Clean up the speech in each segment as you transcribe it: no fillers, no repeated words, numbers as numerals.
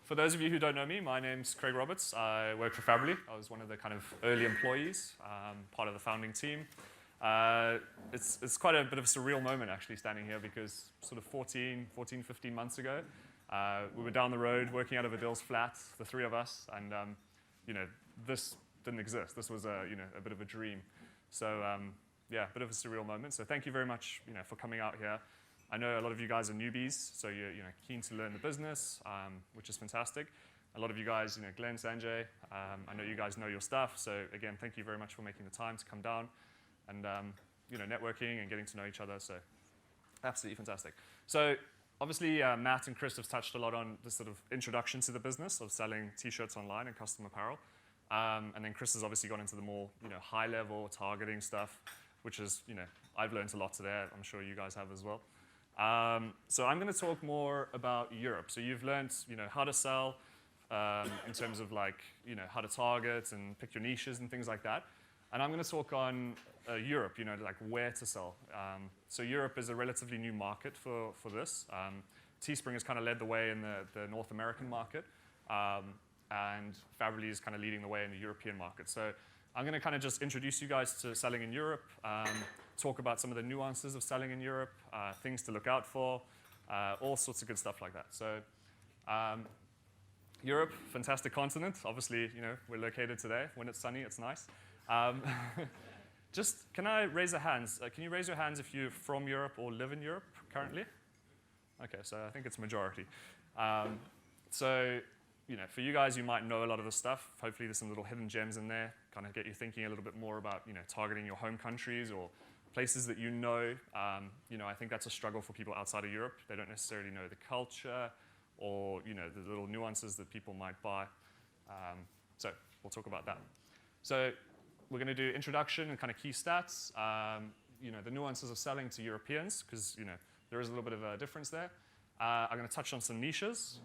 For those of you who don't know me, my name's Craig Roberts. I work for Fably. I was one of the kind of early employees, part of the founding team. It's quite a bit of a surreal moment actually standing here because sort of 15 months ago, we were down the road working out of Adil's flat, the three of us, and this didn't exist. This was a bit of a dream. So yeah, a bit of a surreal moment. So thank you very much for coming out here. I know a lot of you guys are newbies, so you're keen to learn the business, which is fantastic. A lot of you guys, Glenn, Sanjay, I know you guys know your stuff. So again, thank you very much for making the time to come down and networking and getting to know each other. So absolutely fantastic. So obviously, Matt and Chris have touched a lot on the sort of introduction to the business of selling T-shirts online and custom apparel. And then Chris has obviously gone into the more high-level targeting stuff, which is I've learned a lot today. I'm sure you guys have as well. So I'm going to talk more about Europe. So you've learned, how to sell in terms of how to target and pick your niches and things like that. And I'm going to talk on Europe, like where to sell. So Europe is a relatively new market for this. Teespring has kind of led the way in the North American market, and Fably is kind of leading the way in the European market. So I'm going to kind of just introduce you guys to selling in Europe, talk about some of the nuances of selling in Europe, things to look out for, all sorts of good stuff like that. So Europe, fantastic continent. Obviously, we're located today. When it's sunny, it's nice. Just, can I raise a hands? Can you raise your hands if you're from Europe or live in Europe currently? Okay, so I think it's majority. So, for you guys, you might know a lot of the stuff. Hopefully there's some little hidden gems in there, kind of get you thinking a little bit more about, targeting your home countries or places that I think that's a struggle for people outside of Europe. They don't necessarily know the culture or, the little nuances that people might buy. So we'll talk about that. So we're going to do introduction and kind of key stats, the nuances of selling to Europeans, because, there is a little bit of a difference there. I'm going to touch on some niches.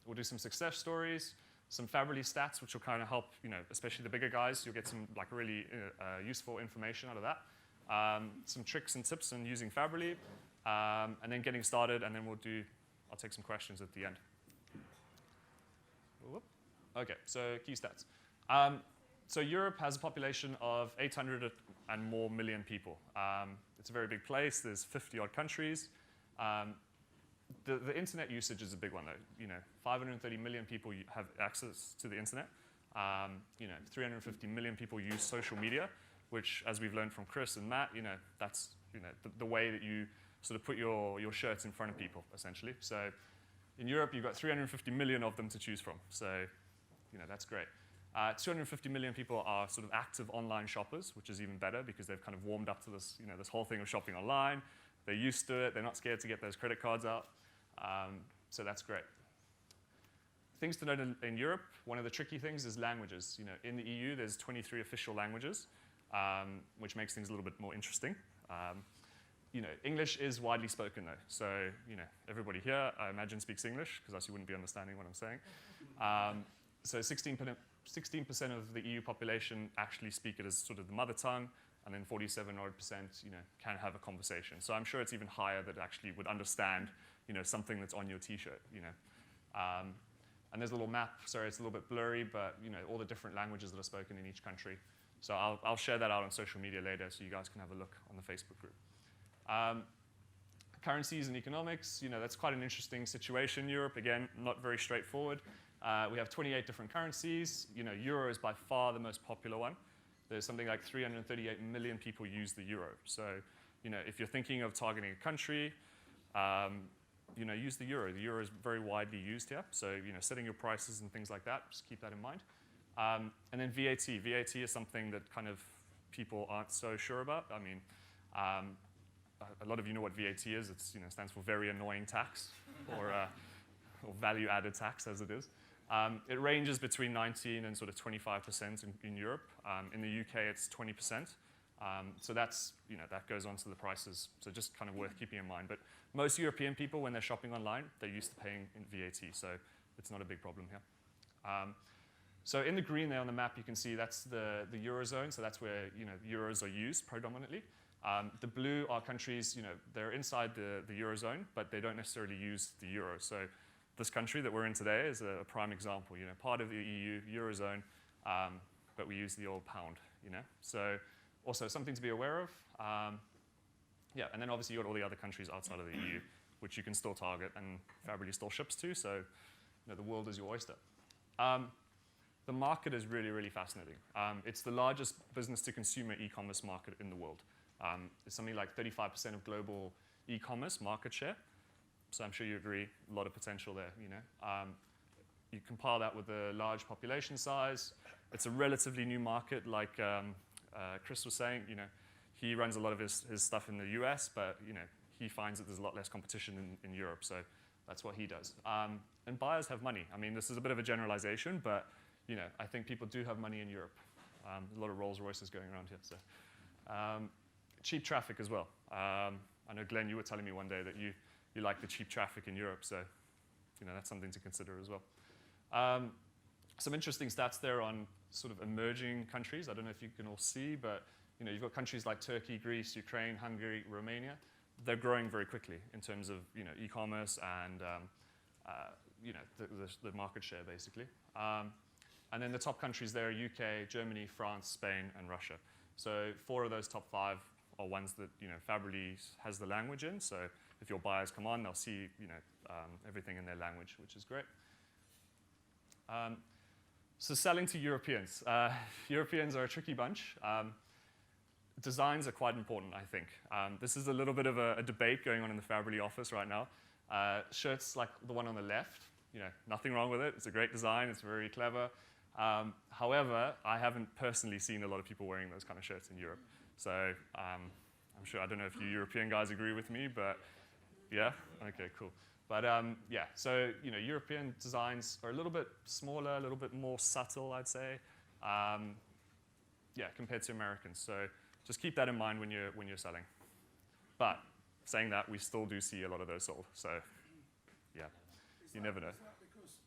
We'll do some success stories, some Fably stats, which will kind of help, especially the bigger guys. You'll get some really useful information out of that. Some tricks and tips on using Fably, and then getting started, and then I'll take some questions at the end. Okay, so key stats. So Europe has a population of 800 and more million people. It's a very big place. There's 50-odd countries. The internet usage is a big one, though. 530 million people have access to the internet. 350 million people use social media, which, as we've learned from Chris and Matt, that's the way that you sort of put your shirts in front of people, essentially. So in Europe, you've got 350 million of them to choose from. So that's great. 250 million people are sort of active online shoppers, which is even better because they've kind of warmed up to this, this whole thing of shopping online. They're used to it. They're not scared to get those credit cards out. So that's great. Things to note in Europe, one of the tricky things is languages. In the EU, there's 23 official languages, which makes things a little bit more interesting. English is widely spoken, though. So, everybody here, I imagine, speaks English, because else you wouldn't be understanding what I'm saying. So 16% of the EU population actually speak it as sort of the mother tongue, and then 47-odd%, can have a conversation. So I'm sure it's even higher that actually would understand, something that's on your T-shirt, And there's a little map. Sorry, it's a little bit blurry, but, all the different languages that are spoken in each country. So I'll share that out on social media later so you guys can have a look on the Facebook group. Currencies and economics, that's quite an interesting situation in Europe. Again, not very straightforward. We have 28 different currencies. Euro is by far the most popular one. There's something like 338 million people use the euro. So, if you're thinking of targeting a country, use the euro. The euro is very widely used here. So, setting your prices and things like that, just keep that in mind. And then VAT. VAT is something that kind of people aren't so sure about. I mean, a lot of you know what VAT is. It stands for very annoying tax, or value-added tax, as it is. It ranges between 19 and sort of 25% in Europe. In the UK, it's 20%. So that's, that goes on to the prices. So just kind of worth keeping in mind. But most European people, when they're shopping online, they're used to paying in VAT. So it's not a big problem here. So in the green there on the map, you can see that's the Eurozone. So that's where, euros are used predominantly. The blue are countries, they're inside the Eurozone, but they don't necessarily use the euro. So this country that we're in today is a prime example. Part of the EU, Eurozone, but we use the old pound. So also something to be aware of. Yeah, and then obviously you've got all the other countries outside of the EU, which you can still target, and Fabry still ships to. So the world is your oyster. The market is really, really fascinating. It's the largest business-to-consumer e-commerce market in the world. It's something like 35% of global e-commerce market share. So I'm sure you agree, a lot of potential there. You compile that with a large population size. It's a relatively new market, like Chris was saying. He runs a lot of his stuff in the US, but he finds that there's a lot less competition in Europe. So that's what he does. And buyers have money. I mean, this is a bit of a generalization, but I think people do have money in Europe. A lot of Rolls Royces going around here. So cheap traffic as well. I know, Glenn, you were telling me one day that you like the cheap traffic in Europe. So that's something to consider as well. Some interesting stats there on sort of emerging countries. I don't know if you can all see, but you've got countries like Turkey, Greece, Ukraine, Hungary, Romania. They're growing very quickly in terms of e-commerce and the market share, basically. And then the top countries there are UK, Germany, France, Spain, and Russia. So 4 of those top 5 are ones that Fabry has the language in. So if your buyers come on, they'll see everything in their language, which is great. So selling to Europeans. Europeans are a tricky bunch. Designs are quite important, I think. This is a little bit of a debate going on in the Fabry office right now. Shirts like the one on the left, nothing wrong with it. It's a great design. It's very clever. However, I haven't personally seen a lot of people wearing those kind of shirts in Europe. So I'm sure, I don't know if you European guys agree with me, but yeah? Okay, cool. But yeah, so European designs are a little bit smaller, a little bit more subtle, I'd say. Yeah, compared to Americans. So just keep that in mind when you're selling. But saying that, we still do see a lot of those sold. So yeah, you never know. Is that because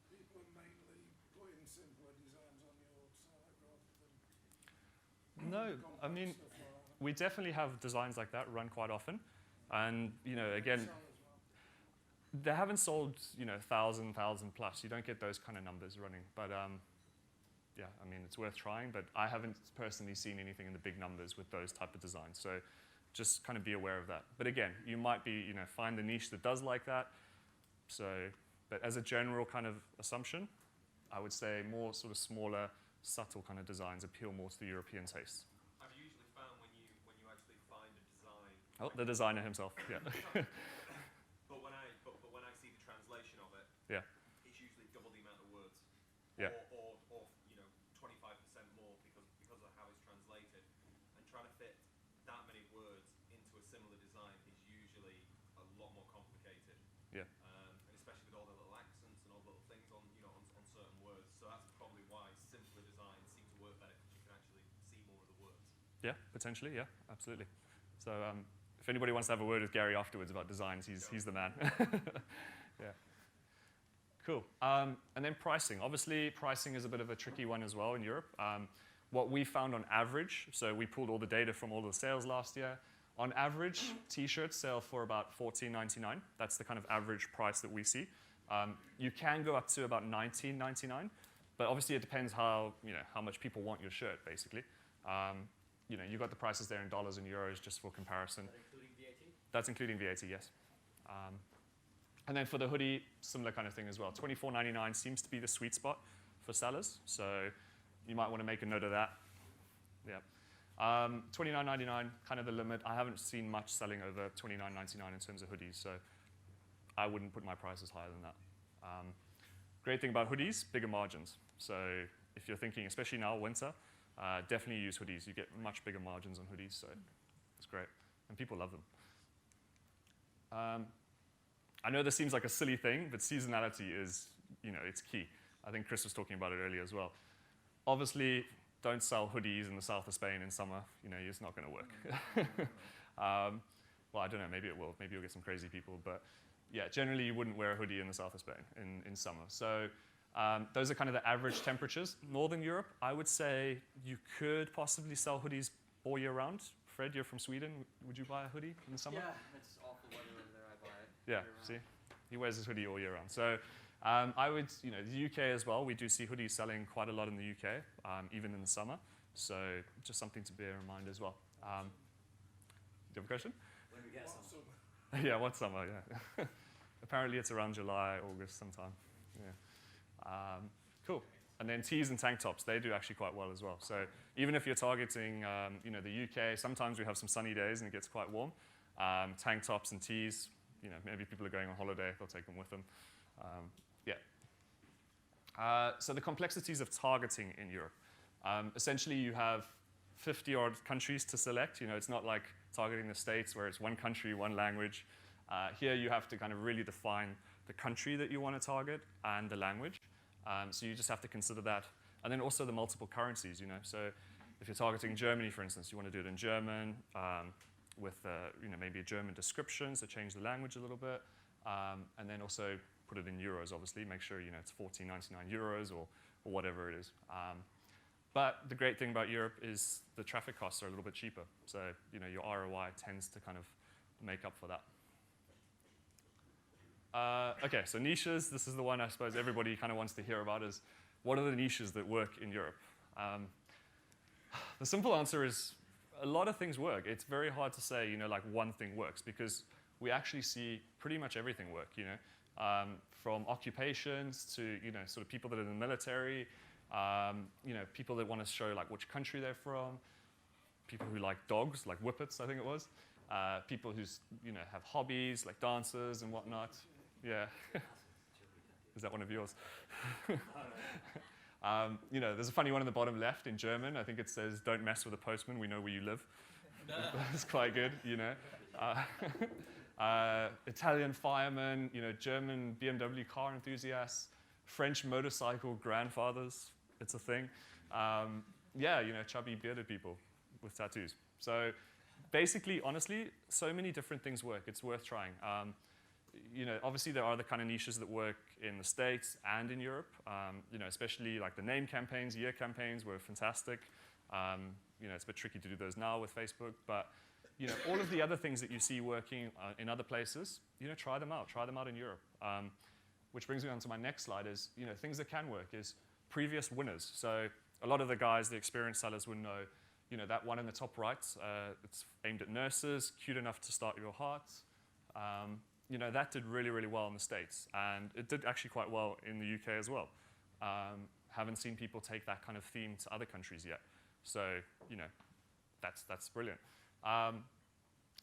people are mainly putting simpler designs on your site rather than No, I mean, we definitely have designs like that run quite often. And again, they haven't sold 1,000 plus. You don't get those kind of numbers running. But yeah, I mean, it's worth trying. But I haven't personally seen anything in the big numbers with those type of designs. So just kind of be aware of that. But again, you might be, find the niche that does like that. So, but as a general kind of assumption, I would say more sort of smaller, subtle kind of designs appeal more to the European taste. I've usually found when you actually find a design. Oh, the designer himself. Yeah. But when I see the translation of it, yeah, it's usually double the amount of words. Yeah. Or 25% more because of how it's translated. And trying to fit that many words into a similar design is usually a lot more complicated. Yeah. And especially with all the little accents and all the little things on on certain words. So that's probably why simpler designs seem to work better because you can actually see more of the words. Yeah, potentially. Yeah, absolutely. So if anybody wants to have a word with Gary afterwards about designs, he's the man. Yeah. Cool. And then pricing. Obviously, pricing is a bit of a tricky one as well in Europe. What we found on average, so we pulled all the data from all the sales last year. On average, T-shirts sell for about $14.99. That's the kind of average price that we see. You can go up to about $19.99, but obviously it depends how much people want your shirt, basically. You've got the prices there in dollars and euros just for comparison. Is that including VAT? That's including VAT, yes. And then for the hoodie, similar kind of thing as well. $24.99 seems to be the sweet spot for sellers, so you might want to make a note of that. Yeah. $29.99, kind of the limit. I haven't seen much selling over $29.99 in terms of hoodies, so I wouldn't put my prices higher than that. Great thing about hoodies, bigger margins. So if you're thinking, especially now, winter, definitely use hoodies. You get much bigger margins on hoodies, so it's great. And people love them. I know this seems like a silly thing, but seasonality is, it's key. I think Chris was talking about it earlier as well. Obviously, don't sell hoodies in the south of Spain in summer. It's not going to work. Well, I don't know. Maybe it will. Maybe you'll get some crazy people. But yeah, generally, you wouldn't wear a hoodie in the south of Spain in summer. So those are kind of the average temperatures. Northern Europe, I would say you could possibly sell hoodies all year round. Fred, you're from Sweden. Would you buy a hoodie in the summer? Yeah, it's awful weather over there. I buy it. Yeah, see? He wears his hoodie all year round. So I would, the UK as well, we do see hoodies selling quite a lot in the UK, even in the summer. So just something to bear in mind as well. Do you have a question? When we get What some. summer? Yeah, what summer, yeah. Apparently it's around July, August sometime. Yeah. Cool. And then tees and tank tops, they do actually quite well as well. So even if you're targeting, the UK, sometimes we have some sunny days and it gets quite warm. Tank tops and tees, maybe people are going on holiday, they'll take them with them. So the complexities of targeting in Europe. Essentially, you have 50-odd countries to select. It's not like targeting the States where it's one country, one language. Here you have to kind of really define the country that you want to target and the language. So you just have to consider that. And then also the multiple currencies, So if you're targeting Germany, for instance, you want to do it in German with maybe a German description, so change the language a little bit. And then also put it in euros, obviously. Make sure, it's 14.99 euros or whatever it is. But the great thing about Europe is the traffic costs are a little bit cheaper. So, your ROI tends to kind of make up for that. Okay, so niches. This is the one I suppose everybody kind of wants to hear about is what are the niches that work in Europe? The simple answer is a lot of things work. It's very hard to say, like one thing works because we actually see pretty much everything work, from occupations to, sort of people that are in the military, people that want to show like which country they're from, people who like dogs, like whippets, I think it was, people who, have hobbies like dancers and whatnot. Yeah. Is that one of yours? There's a funny one in the bottom left in German. I think it says, "Don't mess with a postman. We know where you live." That's quite good, Italian firemen, German BMW car enthusiasts, French motorcycle grandfathers. It's a thing. Chubby bearded people with tattoos. So basically, honestly, so many different things work. It's worth trying. Obviously there are the kind of niches that work in the States and in Europe. Especially like the name campaigns, year campaigns were fantastic. It's a bit tricky to do those now with Facebook, but all of the other things that you see working in other places, try them out. Try them out in Europe. Which brings me on to my next slide is, things that can work is previous winners. So a lot of the guys, the experienced sellers would know, that one in the top right, it's aimed at nurses, cute enough to start your heart. That did really, really well in the States. And it did actually quite well in the UK as well. Haven't seen people take that kind of theme to other countries yet. So, that's brilliant.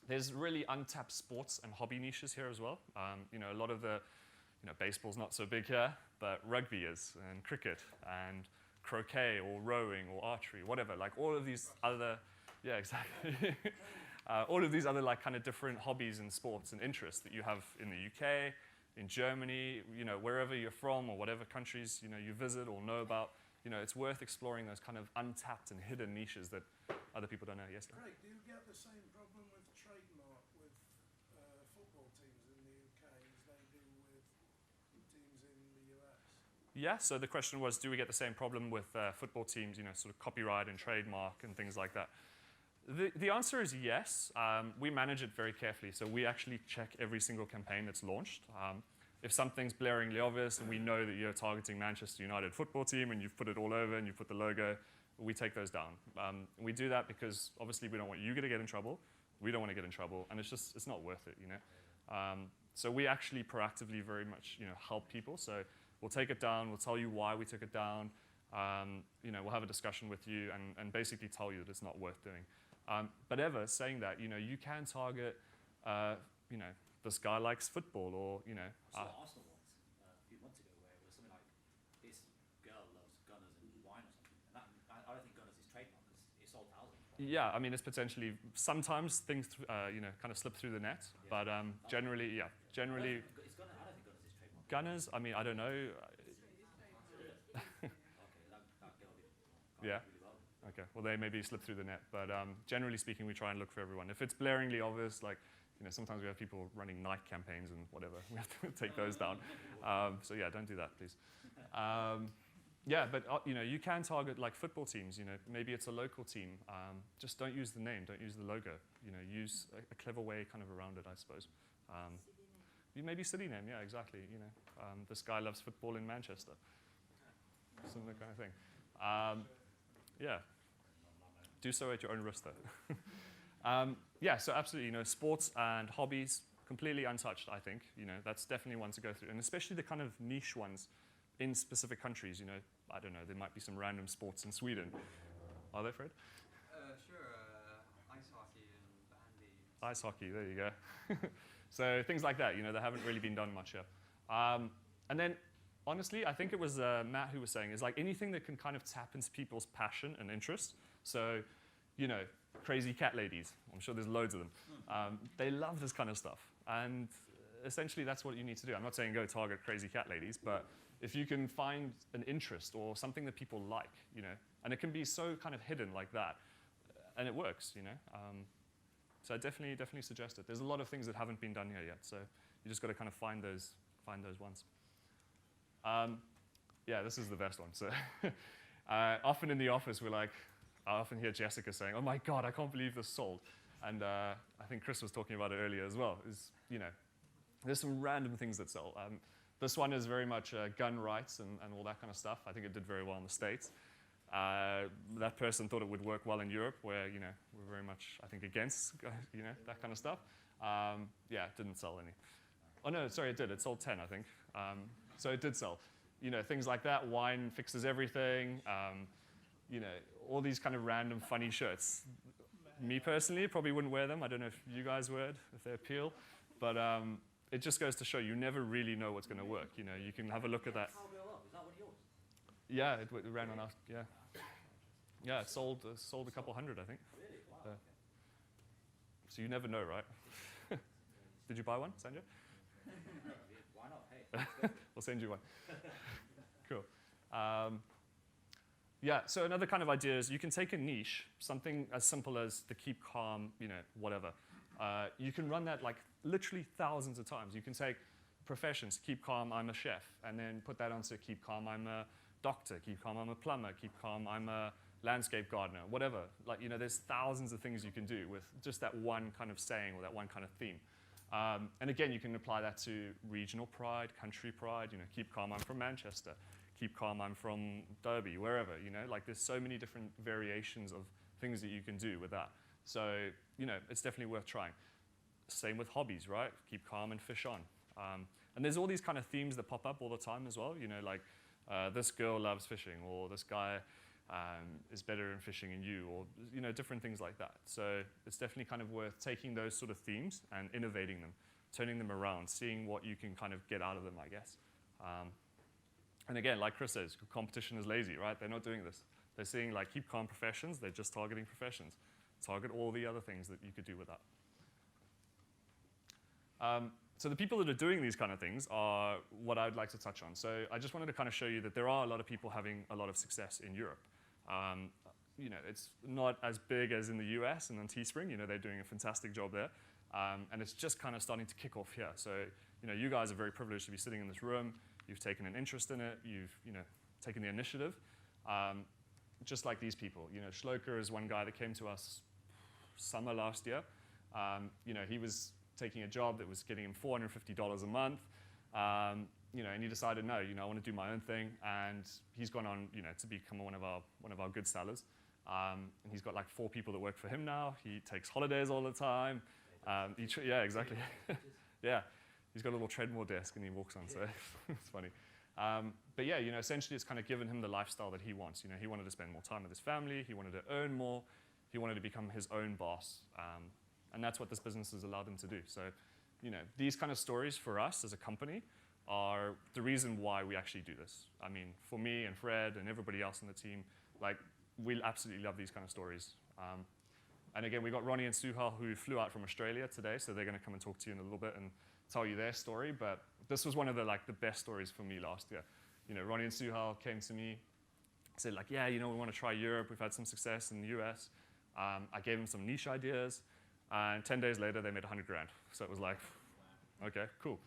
There's really untapped sports and hobby niches here as well. A lot of the, baseball's not so big here, but rugby is, and cricket, and croquet, or rowing, or archery, whatever. Like all of these other, yeah, exactly. All of these other like kind of different hobbies and sports and interests that you have in the UK, in Germany, wherever you're from or whatever countries, you visit or know about, it's worth exploring those kind of untapped and hidden niches that other people don't know. Yes? Craig, do you get the same problem with trademark with football teams in the UK as they do with teams in the US? Yeah, so the question was, do we get the same problem with football teams, sort of copyright and trademark and things like that? The answer is yes. We manage it very carefully. So we actually check every single campaign that's launched. If something's blaringly obvious and we know that you're targeting Manchester United football team and you've put it all over and you've put the logo, we take those down. We do that because obviously we don't want you to get in trouble. We don't want to get in trouble. And it's not worth it, So we actually proactively very much, help people. So we'll take it down. We'll tell you why we took it down. We'll have a discussion with you and basically tell you that it's not worth doing. But ever saying that, you can target, this guy likes football, or I saw Arsenal once a few months ago where it was something like this girl loves Gunners and wine or something. And I don't think Gunners is trademark because it sold thousands. Right? Yeah, I mean, it's potentially sometimes things kind of slip through the net, Yeah. but generally. I don't think Gunners is trademark. Gunners. I mean, I don't know. Okay, that girl did Yeah. really well. Okay, well, they maybe slip through the net, but generally speaking, we try and look for everyone. If it's blaringly obvious, like, sometimes we have people running Nike campaigns and whatever, we have to take those down. So yeah, don't do that, please. But you can target like football teams, maybe it's a local team. Just don't use the name, don't use the logo. Use a clever way kind of around it, I suppose. maybe city name, yeah, exactly. This guy loves football in Manchester. Similar kind of thing. Yeah. Do so at your own risk, though. Yeah, so absolutely, sports and hobbies, completely untouched, I think. That's definitely one to go through. And especially the kind of niche ones in specific countries. I don't know, there might be some random sports in Sweden. Are there, Fred? Sure. Ice hockey and bandy. Ice hockey, there you go. So things like that, that haven't really been done much here. And then, honestly, I think it was Matt who was saying, is like anything that can kind of tap into people's passion and interest. So, crazy cat ladies. I'm sure there's loads of them. They love this kind of stuff. And essentially, that's what you need to do. I'm not saying go target crazy cat ladies, but if you can find an interest or something that people like, and it can be so kind of hidden like that, and it works, So I definitely suggest it. There's a lot of things that haven't been done here yet, so you just got to kind of find those ones. Yeah, this is the best one. So often in the office, I often hear Jessica saying, "Oh my God, I can't believe this sold." And I think Chris was talking about it earlier as well. There's some random things that sell. This one is very much gun rights and all that kind of stuff. I think it did very well in the States. That person thought it would work well in Europe, where we're very much, I think, against that kind of stuff. Yeah, it didn't sell any. Oh no, sorry, it did. It sold 10, I think. So it did sell. Things like that. Wine fixes everything. All these kind of random funny shirts. Me personally, probably wouldn't wear them. I don't know if you guys would, if they appeal. But it just goes to show you never really know what's going to work. You can have a look at that. Is that one of yours? Yeah, it ran on us. Yeah, yeah, it sold a couple hundred, I think. Really? Wow. Okay. So you never know, right? Did you buy one, Sanjay? Why not? Hey. We'll send you one. Cool. Yeah, so another kind of idea is you can take a niche, something as simple as the keep calm, whatever. You can run that like literally thousands of times. You can take professions, keep calm, I'm a chef, and then put that onto keep calm, I'm a doctor, keep calm, I'm a plumber, keep calm, I'm a landscape gardener, whatever. There's thousands of things you can do with just that one kind of saying or that one kind of theme. And again, you can apply that to regional pride, country pride, keep calm, I'm from Manchester. Keep calm, I'm from Derby, wherever, there's so many different variations of things that you can do with that. So, it's definitely worth trying. Same with hobbies, right? Keep calm and fish on. And there's all these kind of themes that pop up all the time as well, this girl loves fishing, or this guy is better in fishing than you, or, different things like that. So it's definitely kind of worth taking those sort of themes and innovating them, turning them around, seeing what you can kind of get out of them, I guess. And again, like Chris says, competition is lazy, right? They're not doing this. They're seeing keep calm professions, they're just targeting professions. Target all the other things that you could do with that. So the people that are doing these kind of things are what I'd like to touch on. So I just wanted to kind of show you that there are a lot of people having a lot of success in Europe. It's not as big as in the US and on Teespring. They're doing a fantastic job there. And it's just kind of starting to kick off here. So, you guys are very privileged to be sitting in this room. You've taken an interest in it. You've, taken the initiative. Just like these people. Schloker is one guy that came to us summer last year. He was taking a job that was getting him $450 a month. And he decided, no, I want to do my own thing. And he's gone on, to become one of our good sellers. And he's got 4 people that work for him now. He takes holidays all the time. Yeah, exactly. Yeah. He's got a little treadmill desk and he walks on, so it's funny. But yeah, essentially it's kind of given him the lifestyle that he wants. He wanted to spend more time with his family. He wanted to earn more. He wanted to become his own boss. And that's what this business has allowed him to do. So, these kind of stories for us as a company are the reason why we actually do this. I mean, for me and Fred and everybody else on the team, we absolutely love these kind of stories. And again, we got Ronnie and Suhal who flew out from Australia today, so they're going to come and talk to you in a little bit and tell you their story. But this was one of the best stories for me last year. Ronnie and Suhal came to me, said yeah, we want to try Europe. We've had some success in the US. I gave them some niche ideas, and 10 days later they made 100 grand. So it was okay, cool.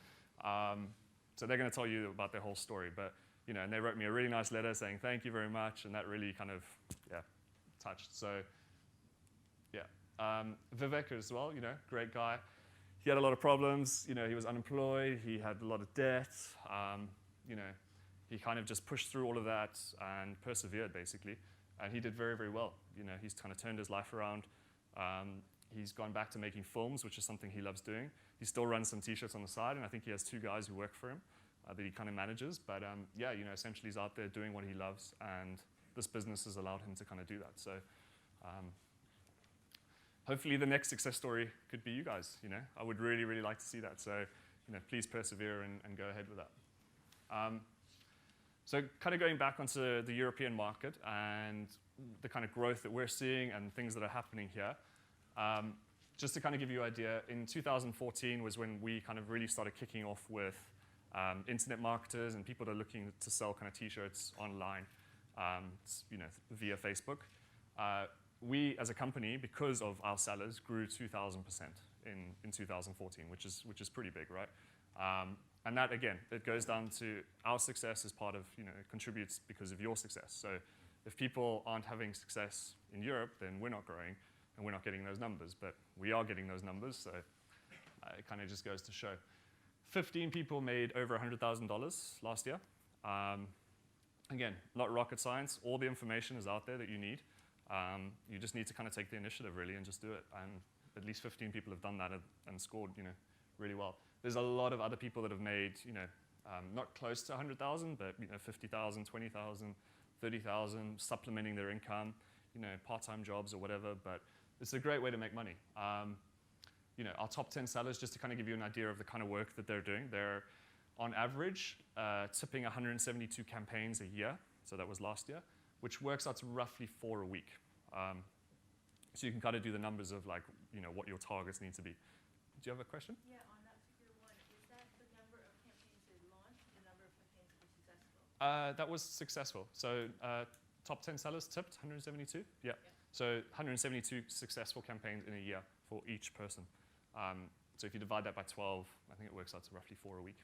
So they're going to tell you about their whole story. But and they wrote me a really nice letter saying thank you very much, and that really kind of touched. So yeah, Vivek as well, great guy. he had a lot of problems. You know, he was unemployed. He had a lot of debt. You know, he kind of just pushed through all of that and persevered, basically. And he did very, very well. You know, he's kind of turned his life around. He's gone back to making films, which is something he loves doing. He still runs some T-shirts on the side, and I think he has 2 guys who work for him that he kind of manages. But yeah, you know, essentially he's out there doing what he loves, and this business has allowed him to kind of do that. So hopefully the next success story could be you guys. You know, I would really, really like to see that. So, you know, please persevere and go ahead with that. So kind of going back onto the European market and the kind of growth that we're seeing and things that are happening here. Just to kind of give you an idea, in 2014 was when we kind of really started kicking off with internet marketers and people that are looking to sell kind of T-shirts online, you know, via Facebook. We, as a company, because of our sellers, grew 2,000% in 2014, which is pretty big, right? And that, again, it goes down to our success as part of, you know, it contributes because of your success. So if people aren't having success in Europe, then we're not growing and we're not getting those numbers. But we are getting those numbers, so it kind of just goes to show. 15 people made over $100,000 last year. Again, not rocket science. All the information is out there that you need. You just need to kind of take the initiative, really, and just do it. And at least 15 people have done that and scored, you know, really well. There's a lot of other people that have made, you know, not close to 100,000, but, you know, 50,000, 20,000, 30,000, supplementing their income, you know, part-time jobs or whatever. But it's a great way to make money. You know, our top 10 sellers, just to kind of give you an idea of the kind of work that they're doing, they're on average tipping 172 campaigns a year. So that was last year, which works out to roughly 4 a week. So you can kind of do the numbers of, like, you know, what your targets need to be. Do you have a question? Yeah, on that particular one, is that the number of campaigns they launched, the number of campaigns that were successful? That was successful. So top 10 sellers tipped 172. Yeah. So 172 successful campaigns in a year for each person. So if you divide that by 12, I think it works out to roughly 4 a week.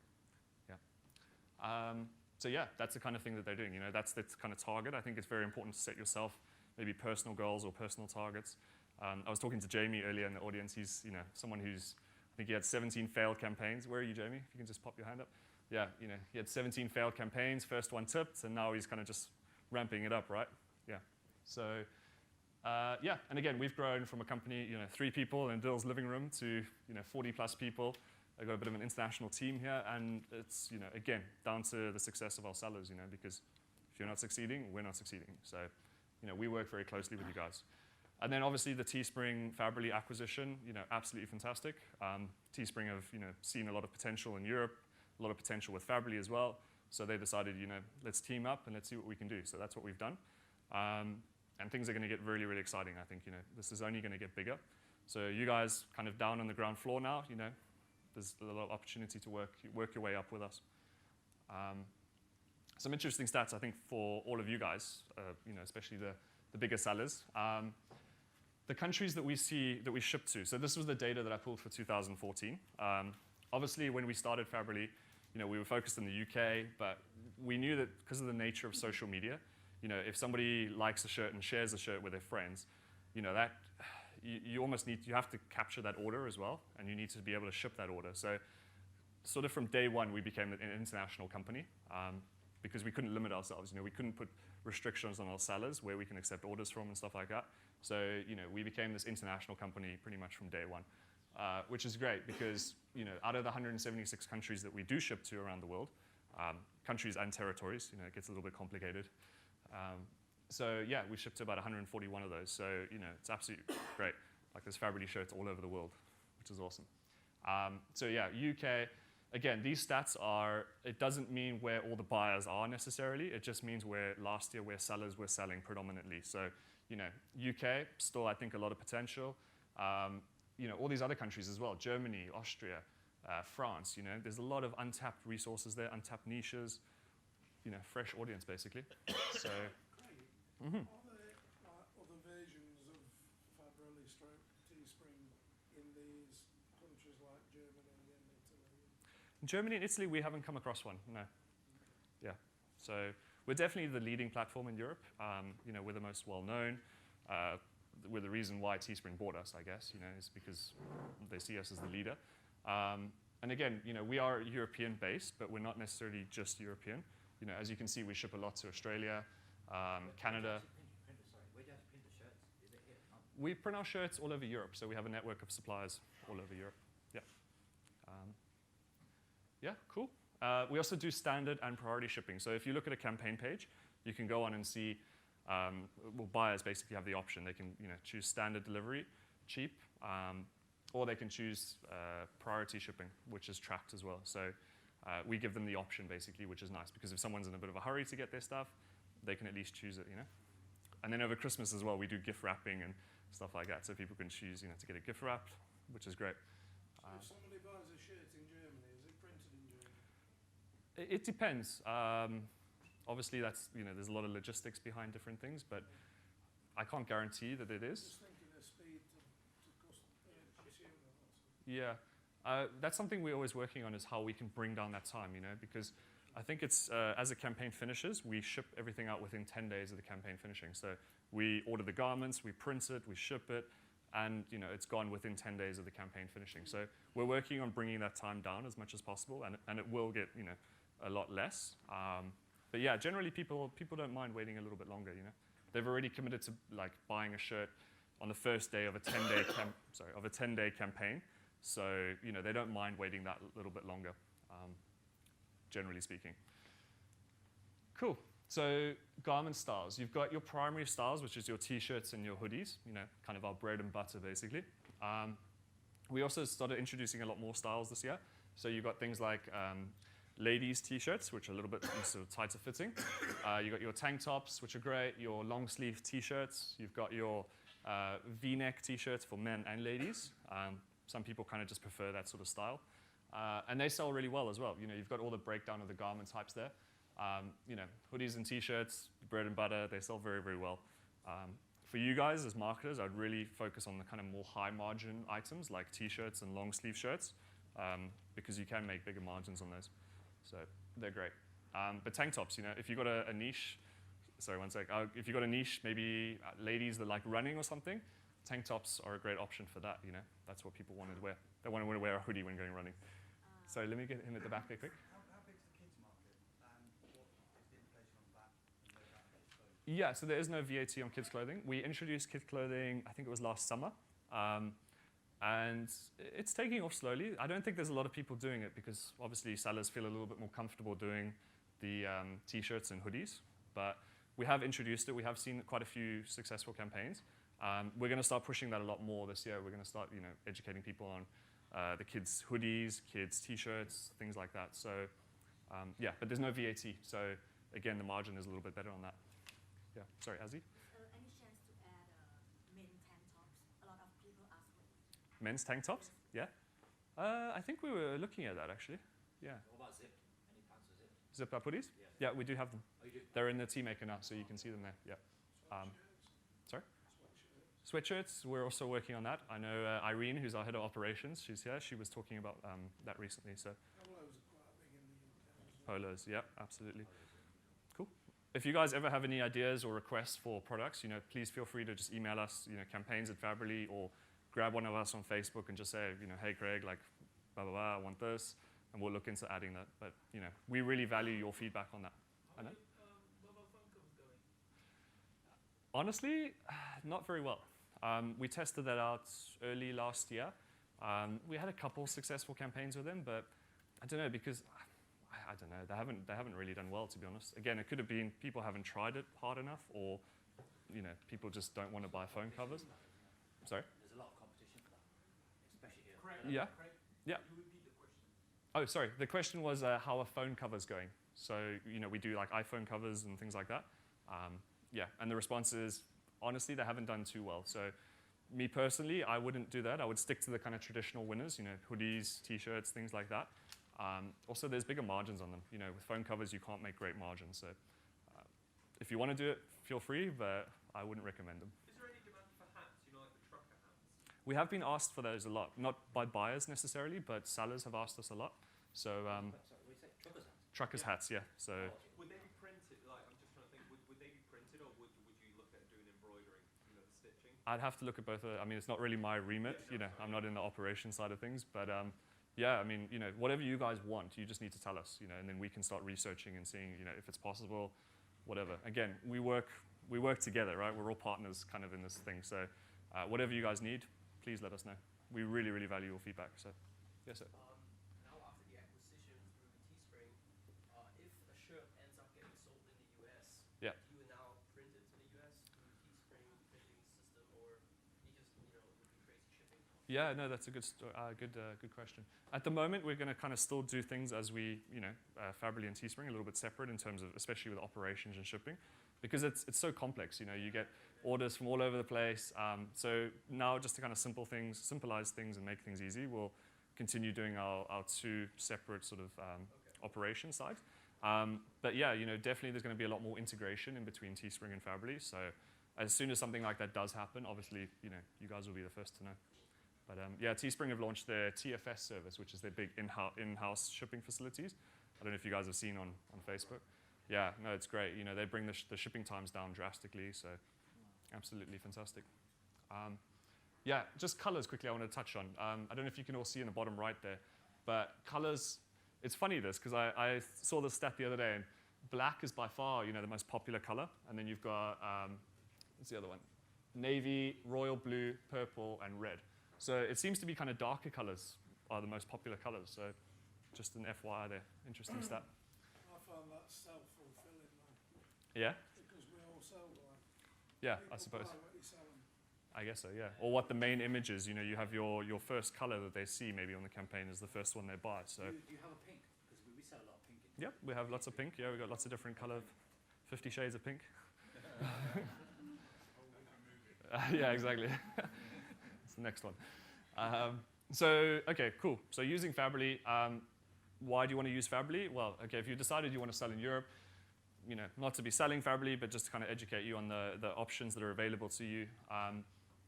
Yeah. So yeah, that's the kind of thing that they're doing. You know, that's the kind of target. I think it's very important to set yourself maybe personal goals or personal targets. I was talking to Jamie earlier in the audience. He's, you know, someone who's, I think he had 17 failed campaigns. Where are you, Jamie? If you can just pop your hand up. Yeah, you know, he had 17 failed campaigns, first one tipped, and now he's kind of just ramping it up, right? Yeah. So, yeah, and again, we've grown from a company, you know, 3 people in Dill's living room to, you know, 40 plus people. I've got a bit of an international team here, and it's, you know, again, down to the success of our sellers, you know, because if you're not succeeding, we're not succeeding. So, you know, we work very closely with you guys. And then obviously the Teespring Fabrily acquisition, you know, absolutely fantastic. Teespring have, you know, seen a lot of potential in Europe, a lot of potential with Fabrily as well. So they decided, you know, let's team up and let's see what we can do. So that's what we've done. And things are going to get really, really exciting. I think, you know, this is only going to get bigger. So you guys kind of down on the ground floor now, you know, there's a lot of opportunity to work your way up with us. Some interesting stats, I think, for all of you guys, you know, especially the bigger sellers. The countries that we see, that we ship to. So this was the data that I pulled for 2014. Obviously, when we started Fabrily, you know, we were focused in the UK, but we knew that because of the nature of social media, you know, if somebody likes a shirt and shares a shirt with their friends, you know, that you almost need, you have to capture that order as well, and you need to be able to ship that order. So sort of from day one, we became an international company because we couldn't limit ourselves. You know, we couldn't put restrictions on our sellers where we can accept orders from and stuff like that. So, you know, we became this international company pretty much from day one, which is great because, you know, out of the 176 countries that we do ship to around the world, countries and territories, you know, it gets a little bit complicated. So yeah, we shipped to about 141 of those. So, you know, it's absolutely great. Like there's Fabrily shirts all over the world, which is awesome. So yeah, UK, again, these stats are, it doesn't mean where all the buyers are necessarily. It just means where last year where sellers were selling predominantly. So, you know, UK, still I think a lot of potential. You know, all these other countries as well, Germany, Austria, France, you know, there's a lot of untapped resources there, untapped niches, you know, fresh audience basically. So, Are there other versions of Fabrily stroke Teespring in these countries like Germany and Italy? in Germany and Italy, we haven't come across one, no. Yeah, so we're definitely the leading platform in Europe. You know, we're the most well-known. We're the reason why Teespring bought us, I guess, you know, is because they see us as the leader. And again, we are European-based, but we're not necessarily just European. As you can see, we ship a lot to Australia, Canada. Where do you have to print the shirts? Is it here? No. We print our shirts all over Europe, so we have a network of suppliers all over Europe. Yeah. Yeah, cool. We also do standard and priority shipping. So if you look at a campaign page, you can go on and see, buyers basically have the option. They can choose standard delivery, cheap, or they can choose priority shipping, which is tracked as well. So we give them the option basically, which is nice because if someone's in a bit of a hurry to get their stuff, they can at least choose it, And then over Christmas as well, we do gift wrapping and stuff like that, so people can choose, to get a gift wrapped, which is great. So if somebody buys a shirt in Germany, is it printed in Germany? It depends. Obviously, that's there's a lot of logistics behind different things, but I can't guarantee that it is. Just thinking of speed to consumer. Yeah, that's something we're always working on, is how we can bring down that time, because I think it's, as a campaign finishes, we ship everything out within 10 days of the campaign finishing. So we order the garments, we print it, we ship it, and it's gone within 10 days of the campaign finishing. So we're working on bringing that time down as much as possible, and it will get a lot less. But yeah, generally people don't mind waiting a little bit longer. They've already committed to buying a shirt on the first day of a 10-day campaign. So they don't mind waiting that little bit longer. Generally speaking. Cool. So garment styles. You've got your primary styles, which is your t-shirts and your hoodies, kind of our bread and butter, basically. We also started introducing a lot more styles this year. So you've got things like ladies t-shirts, which are a little bit sort of tighter fitting. You've got your tank tops, which are great, your long sleeve t-shirts. You've got your V-neck t-shirts for men and ladies. Some people kind of just prefer that sort of style. And they sell really well as well. You've got all the breakdown of the garment types there. Hoodies and t-shirts, bread and butter, they sell very, very well. For you guys as marketers, I'd really focus on the kind of more high margin items like t-shirts and long sleeve shirts, because you can make bigger margins on those. So they're great. But tank tops, if you've got a niche, sorry, one sec. If you've got a niche, maybe ladies that like running or something, tank tops are a great option for that. That's what people want to wear. They want to wear a hoodie when going running. So let me get him at the back there quick. How big is the kids market, and what is the implication on that and no VAT on kids clothing? Yeah, so there is no VAT on kids clothing. We introduced kids clothing, I think it was last summer, and it's taking off slowly. I don't think there's a lot of people doing it because obviously sellers feel a little bit more comfortable doing the t-shirts and hoodies, but we have introduced it. We have seen quite a few successful campaigns. We're going to start pushing that a lot more this year. We're going to start, educating people on the kids' hoodies, kids' t-shirts, things like that. So, yeah, but there's no VAT. So, again, the margin is a little bit better on that. Yeah, sorry, Azzy? Any chance to add men's tank tops? A lot of people ask for it. Men's tank tops? Yeah. I think we were looking at that, actually. Yeah. What about zip? Any plans for zip? Zip up hoodies? Yeah. Yeah, we do have them. Oh, you do? They're in the tea maker now, so you can see them there. Yeah. Sorry? Sweatshirts, we're also working on that. I know Irene, who's our head of operations, she's here. She was talking about that recently. So Polos are quite big in the UK as well. polos, yeah, absolutely. Cool. If you guys ever have any ideas or requests for products, please feel free to just email us, campaigns@Faberly, or grab one of us on Facebook and just say, hey Craig, like blah blah blah, I want this, and we'll look into adding that. But we really value your feedback on that. How are mobile phone covers going? Honestly, not very well. We tested that out early last year. We had a couple successful campaigns with them, but I don't know, because I don't know, they haven't really done well, to be honest. Again, it could have been people haven't tried it hard enough, or people just don't want to buy phone covers. Sorry? There's a lot of competition for that, especially here. Craig, Yeah. Craig, Yeah. could you repeat the question? Oh, sorry. The question was how are phone covers going? So we do like iPhone covers and things like that. Yeah, and the response is, honestly, they haven't done too well. So me personally, I wouldn't do that. I would stick to the kind of traditional winners, hoodies, t-shirts, things like that. Also, there's bigger margins on them. With phone covers, you can't make great margins. So if you want to do it, feel free, but I wouldn't recommend them. Is there any demand for hats, like the trucker hats? We have been asked for those a lot, not by buyers necessarily, but sellers have asked us a lot. So Sorry, what do you say? Truckers hats? truckers hats, yeah. So Would they be printed, I'm just trying to think, would they be printed, or would you look at doing embroidery, the stitching? I'd have to look at both of it. I mean, it's not really my remit. I'm not in the operation side of things, but yeah, I mean, whatever you guys want, you just need to tell us, and then we can start researching and seeing, if it's possible, whatever. Again, we work together, right? We're all partners kind of in this thing. So whatever you guys need, please let us know. We really, really value your feedback. So, yes, sir. Now after the acquisition through Teespring, if a shirt ends up getting sold in the US, Yeah. do you now print it to the US through Teespring printing system, or because it would be crazy shipping costs? Yeah, no, that's a good question. At the moment, we're going to kind of still do things as we, Fabry and Teespring, a little bit separate in terms of, especially with operations and shipping, because it's so complex. You get orders from all over the place. So now, just to kind of simplify things and make things easy, we'll continue doing our two separate sort of operation sides. But yeah, definitely there's going to be a lot more integration in between Teespring and Fabry. So as soon as something like that does happen, obviously, you guys will be the first to know. But yeah, Teespring have launched their TFS service, which is their big in-house shipping facilities. I don't know if you guys have seen on Facebook. Yeah, no, it's great. They bring the shipping times down drastically, so absolutely fantastic. Yeah, just colors quickly I want to touch on. I don't know if you can all see in the bottom right there, but colors, it's funny this, because I saw this stat the other day, and black is by far, the most popular color, and then you've got, what's the other one? Navy, royal blue, purple, and red. So it seems to be kind of darker colors are the most popular colors. So just an FYI there, interesting stat. I found that self-fulfilling though, Yeah? because we all sell black. Yeah, People I suppose. buy what you sell 'em. I guess so, yeah. Or what the main image is, you have your first color that they see maybe on the campaign is the first one they buy. So Do you have a pink? Because we sell a lot of pink. In yeah, we have lots of pink. Yeah, we've got lots of different color, 50 shades of pink. Yeah, exactly. It's the next one. So, okay, cool. So using Fabry, why do you want to use Fabry? Well, okay, if you decided you want to sell in Europe, not to be selling Fabry, but just to kind of educate you on the options that are available to you.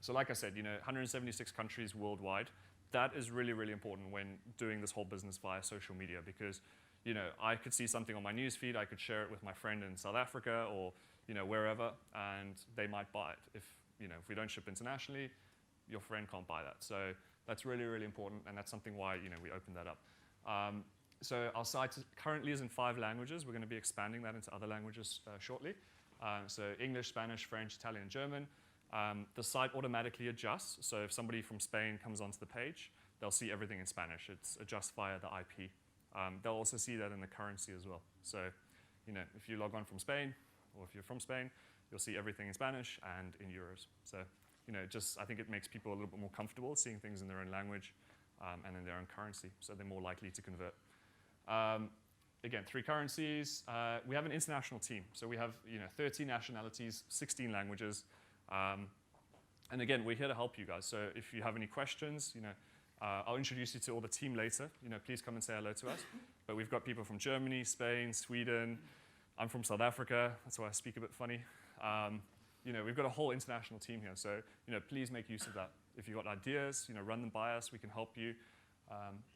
So like I said, 176 countries worldwide. That is really, really important when doing this whole business via social media, because I could see something on my newsfeed, I could share it with my friend in South Africa or wherever, and they might buy it. If we don't ship internationally, your friend can't buy that. So that's really, really important, and that's something why we opened that up. So our site currently is in 5 languages. We're going to be expanding that into other languages shortly. So English, Spanish, French, Italian, and German. The site automatically adjusts. So if somebody from Spain comes onto the page, they'll see everything in Spanish. It's adjusts via the IP. They'll also see that in the currency as well. So if you log on from Spain, or if you're from Spain, you'll see everything in Spanish and in euros. So I think it makes people a little bit more comfortable seeing things in their own language and in their own currency. So they're more likely to convert. Again, 3 currencies. We have an international team. So we have 30 nationalities, 16 languages. And again, we're here to help you guys. So if you have any questions, I'll introduce you to all the team later. Please come and say hello to us. But we've got people from Germany, Spain, Sweden. I'm from South Africa. That's why I speak a bit funny. We've got a whole international team here. So please make use of that. If you've got ideas, run them by us. We can help you.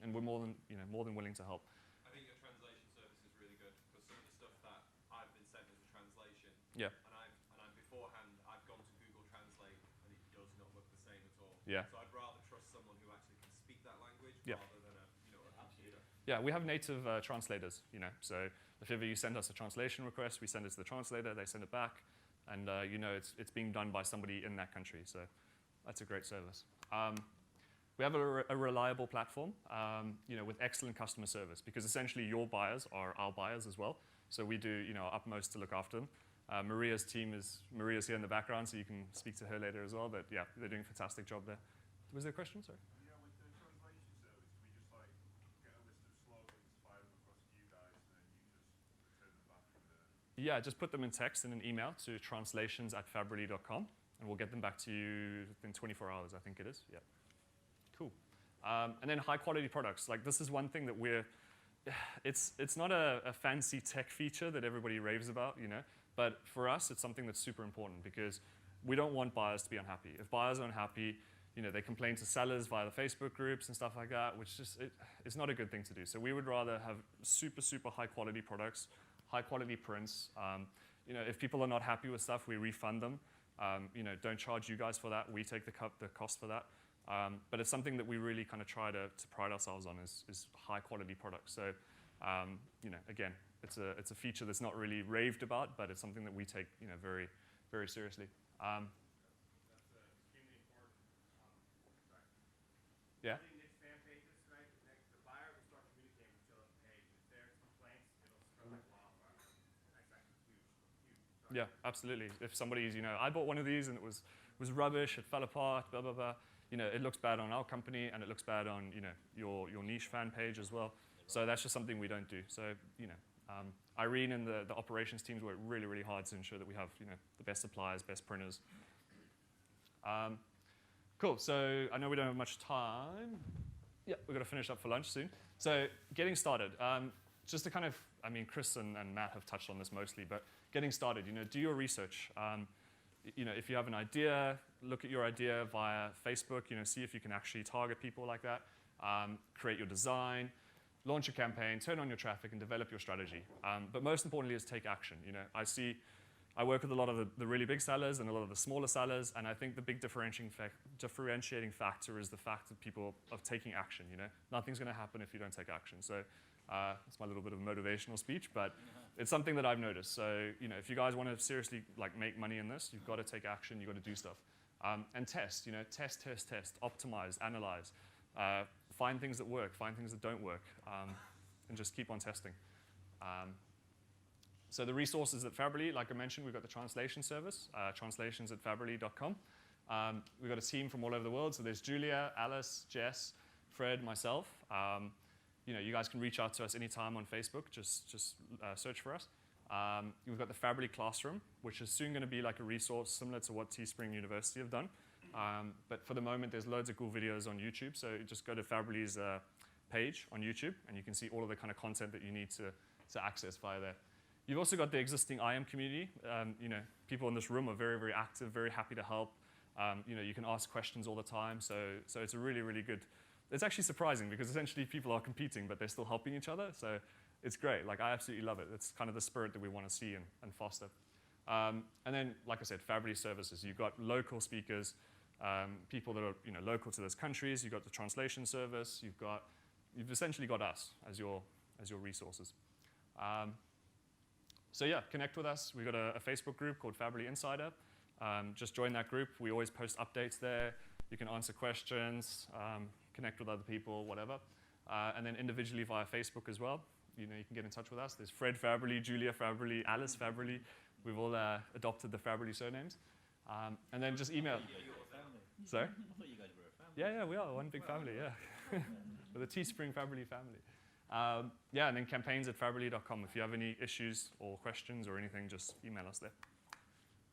And we're more than willing to help. I think your translation service is really good, because some of the stuff that I've been sent as a translation, Yeah. and I'm beforehand, I've gone to Google Translate, and it does not look the same at all. Yeah. So I'd rather trust someone who actually can speak that language Yeah. rather than a computer. Yeah, we have native translators, So if ever you send us a translation request, we send it to the translator, they send it back, and it's being done by somebody in that country. So that's a great service. We have a reliable platform, with excellent customer service, because essentially your buyers are our buyers as well. So we do, our utmost to look after them. Maria's here in the background, so you can speak to her later as well. But yeah, they're doing a fantastic job there. Was there a question? Sorry. Yeah, with the translation service, do we just get a list of slogans, fire them across to you guys, and then you just return them back in the... Yeah, just put them in text in an email to translations@fabry.com, and we'll get them back to you within 24 hours, I think it is. Yeah. Cool. And then high quality products. Like, this is one thing that it's not a fancy tech feature that everybody raves about, but for us, it's something that's super important, because we don't want buyers to be unhappy. If buyers are unhappy, they complain to sellers via the Facebook groups and stuff like that, which it's not a good thing to do. So we would rather have super, super high quality products, high quality prints. If people are not happy with stuff, we refund them. Don't charge you guys for that. We take the cost for that. But it's something that we really kind of try to pride ourselves on is high quality products. So, again, it's a feature that's not really raved about, but it's something that we take, very, very seriously. That's extremely important. Sorry. Yeah. Building niche fan pages, right? The buyer will start communicating with you on the page. If there's complaints, it'll spread like wildfire. That's actually huge. Yeah, absolutely. If somebody's, I bought one of these and it was rubbish, it fell apart, blah, blah, blah. It looks bad on our company and it looks bad on, your niche fan page as well. So that's just something we don't do. So, Irene and the operations teams work really, really hard to ensure that we have, the best suppliers, best printers. Cool. So I know we don't have much time. Yeah, we've got to finish up for lunch soon. So getting started. Just to kind of, Chris and Matt have touched on this mostly, but getting started, do your research. If you have an idea, look at your idea via Facebook, see if you can actually target people like that. Create your design, launch a campaign, turn on your traffic, and develop your strategy. But most importantly is take action. I work with a lot of the really big sellers and a lot of the smaller sellers, and I think the big differentiating factor is the fact that people are taking action. Nothing's going to happen if you don't take action. So that's my little bit of a motivational speech, but it's something that I've noticed. So if you guys want to seriously make money in this, you've got to take action. You've got to do stuff and test. Test, optimize, analyze, find things that work, find things that don't work, and just keep on testing. So the resources at Fabrily, like I mentioned, we've got the translation service, translations@fabrily.com. We've got a team from all over the world. So there's Julia, Alice, Jess, Fred, myself. You guys can reach out to us anytime on Facebook. Just search for us. We've got the Fabrily Classroom, which is soon going to be like a resource similar to what Teespring University have done. But for the moment, there's loads of cool videos on YouTube. So just go to Fabrily's page on YouTube, and you can see all of the kind of content that you need to access via there. You've also got the existing IM community. People in this room are very, very active, very happy to help. You can ask questions all the time. So it's a really, really good. It's actually surprising because essentially people are competing, but they're still helping each other. So it's great. I absolutely love it. It's kind of the spirit that we want to see and foster. And then, like I said, Fabrily services. You've got local speakers, people that are local to those countries. You've got the translation service. You've essentially got us as your resources. So yeah, connect with us. We've got a Facebook group called Fabrily Insider. Just join that group. We always post updates there. You can answer questions, connect with other people, whatever. And then individually via Facebook as well. You can get in touch with us. There's Fred Fabrily, Julia Fabrily, Alice Fabrily. We've all adopted the Fabrily surnames. And then just email. Sorry? I thought you guys were a family. Yeah, we are one big family, yeah. With a Teespring Fabrily family. And then campaigns@fabrily.com. If you have any issues or questions or anything, just email us there.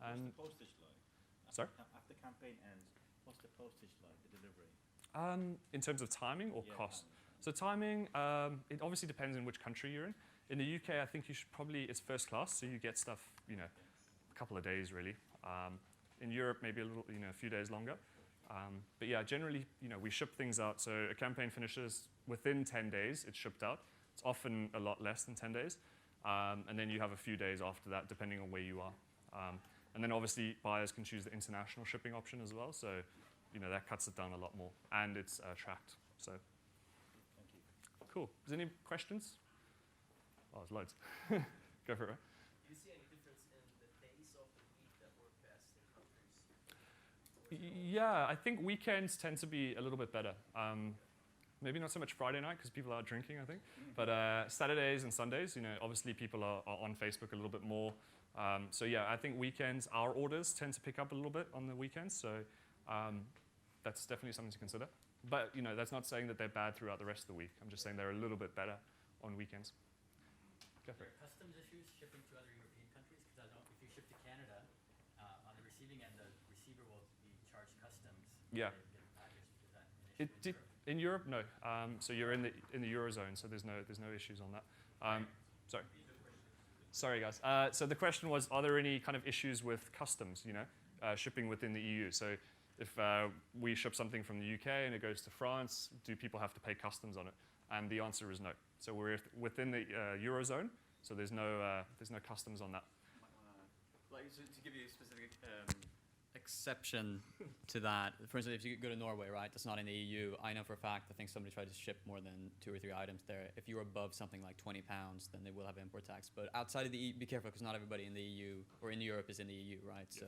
What's the postage like? Sorry? After campaign ends, what's the postage like, the delivery? In terms of timing or cost? Timing. So timing, it obviously depends on which country you're in. In the UK, I think you should it's first class, so you get stuff, a couple of days really. In Europe, maybe a few days longer. But yeah, generally, we ship things out. So a campaign finishes within 10 days, it's shipped out. It's often a lot less than 10 days. And then you have a few days after that, depending on where you are. And then obviously, buyers can choose the international shipping option as well. So, that cuts it down a lot more. And it's tracked. So, Thank you. Cool. Is there any questions? Oh, there's loads. Go for it. Do you see any difference in the days of the week that work best in countries? Yeah, I think weekends tend to be a little bit better. Maybe not so much Friday night because people are out drinking, I think. But Saturdays and Sundays, obviously people are on Facebook a little bit more. So yeah, I think weekends, our orders tend to pick up a little bit on the weekends. So that's definitely something to consider. But that's not saying that they're bad throughout the rest of the week. I'm just saying they're a little bit better on weekends. Go for Are it. there customs issues shipping to other European countries? Because I know if you ship to Canada, on the receiving end, the receiver will be charged customs. Yeah. They get a package. Is that an It issue in Europe, no. So you're in the Eurozone, so there's no issues on that. Sorry. Sorry, guys. So the question was, are there any kind of issues with customs, shipping within the EU? So if we ship something from the UK and it goes to France, do people have to pay customs on it? And the answer is no. So we're within the Eurozone, so there's no customs on that. Like to give you a specific exception to that. For instance, if you go to Norway, right, that's not in the EU, I know for a fact, I think somebody tried to ship more than 2 or 3 items there. If you're above something like £20, then they will have import tax. But outside of the EU, be careful, because not everybody in the EU or in Europe is in the EU, right? So,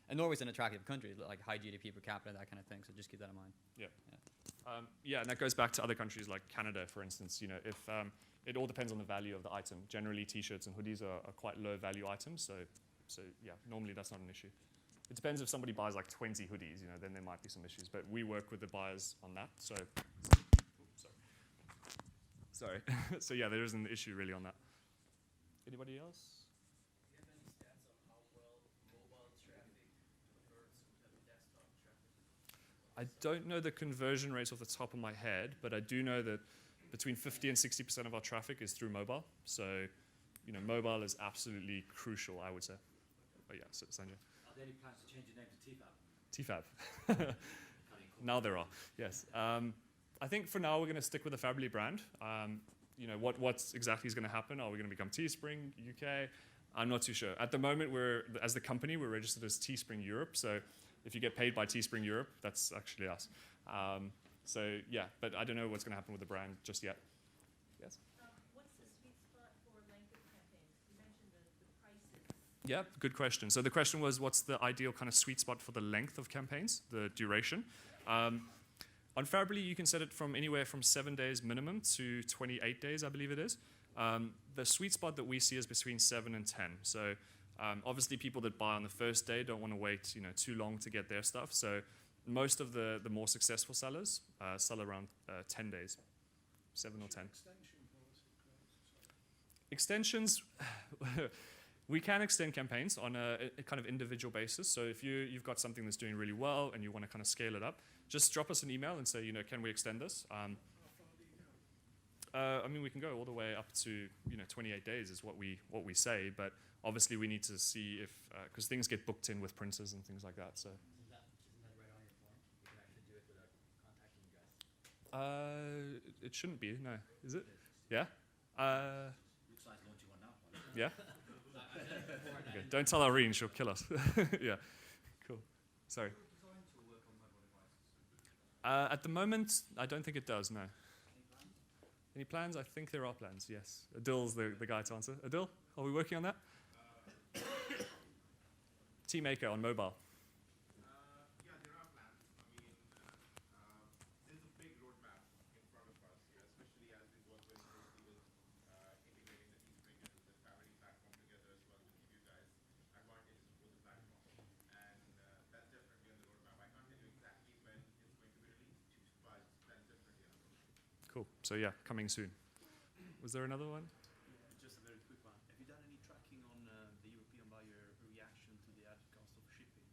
and Norway's an attractive country, like high GDP per capita, that kind of thing. So just keep that in mind. Yeah, and that goes back to other countries like Canada, for instance. If it all depends on the value of the item. Generally, T-shirts and hoodies are quite low value items, so yeah, normally that's not an issue. It depends if somebody buys like 20 hoodies, then there might be some issues. But we work with the buyers on that. So, sorry. So yeah, there isn't an issue really on that. Anybody else? Do you have any stats on how well mobile traffic converts desktop traffic? I don't know the conversion rates off the top of my head, but I do know that between 50 and 60% of our traffic is through mobile. So, mobile is absolutely crucial, I would say. But yeah, so Sanjay. Are there any plans to change your name to TFAB? TFAB. Now there are, yes. I think for now we're going to stick with the Fably brand. What exactly is going to happen? Are we going to become Teespring UK? I'm not too sure. At the moment, as the company, we're registered as Teespring Europe. So if you get paid by Teespring Europe, that's actually us. So yeah, but I don't know what's going to happen with the brand just yet. Yes? What's the sweet spot for length of campaigns? You mentioned the prices. Yeah, good question. So the question was, what's the ideal kind of sweet spot for the length of campaigns, the duration? On Fably, you can set it from anywhere from 7 days minimum to 28 days, I believe it is. The sweet spot that we see is between 7 and 10. So obviously, people that buy on the first day don't want to wait, too long to get their stuff. So most of the more successful sellers sell around 10 days, 7 or 10. Extensions, we can extend campaigns on a kind of individual basis. So if you've got something that's doing really well and you want to kind of scale it up, just drop us an email and say, can we extend this? We can go all the way up to 28 days is what we say, but obviously we need to see if because things get booked in with printers and things like that. So. Isn't that right on your form? You can actually do it without contacting you guys. It shouldn't be, no. Is it? Yeah? Looks like launching one now. Yeah? Okay. Don't tell Irene, she'll kill us. Yeah. Cool. Sorry. Designed to work on mobile devices? At the moment, I don't think it does, no. Any plans? I think there are plans, yes. Adil's the guy to answer. Adil, are we working on that? Teamaker on mobile. Yeah, there are plans. There's a big roadmap in front of us, especially as we work very closely with integrating the Teespring and the Family platform together as well to give you guys advantages for the platform. And that's definitely on the roadmap. I can't tell you exactly when it's going to be released, but that's definitely on the roadmap. Cool. So yeah, coming soon. Was there another one? Just a very quick one. Have you done any tracking on the European buyer reaction to the added cost of shipping?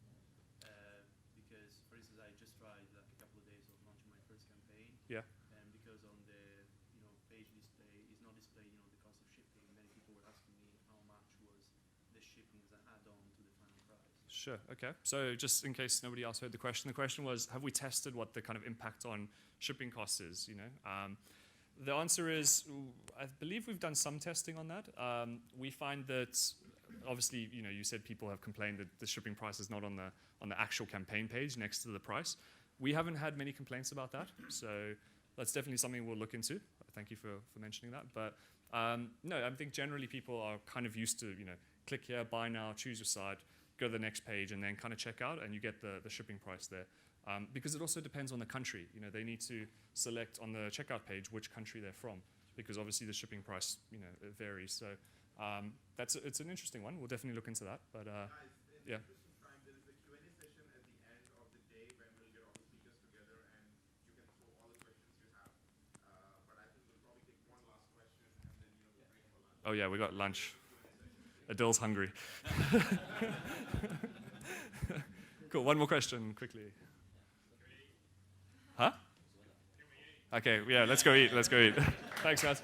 Because, for instance, I just tried like a couple of days of launching my first campaign. Yeah. And because on the page display is not displaying the cost of shipping, many people were asking me how much was the shipping as an add-on to the final price. Sure. Okay. So just in case nobody else heard the question was, have we tested what the kind of impact on shipping costs is? The answer is, I believe we've done some testing on that. We find that, obviously, you said people have complained that the shipping price is not on the actual campaign page next to the price. We haven't had many complaints about that, so that's definitely something we'll look into. Thank you for mentioning that. But no, I think generally people are kind of used to, click here, buy now, choose your side, go to the next page, and then kind of check out, and you get the shipping price there. Because it also depends on the country. They need to select on the checkout page which country they're from, because obviously the shipping price, it varies. So it's an interesting one. We'll definitely look into that. But yeah. Time, there is a Q&A session at the end of the day when we'll get all the speakers together and you can throw all the questions you have. But I think we'll probably take one last question and then we'll break for lunch. Oh yeah, we got lunch. Adil's hungry. Cool. One more question, quickly. Huh? Okay, yeah, let's go eat. Thanks, guys.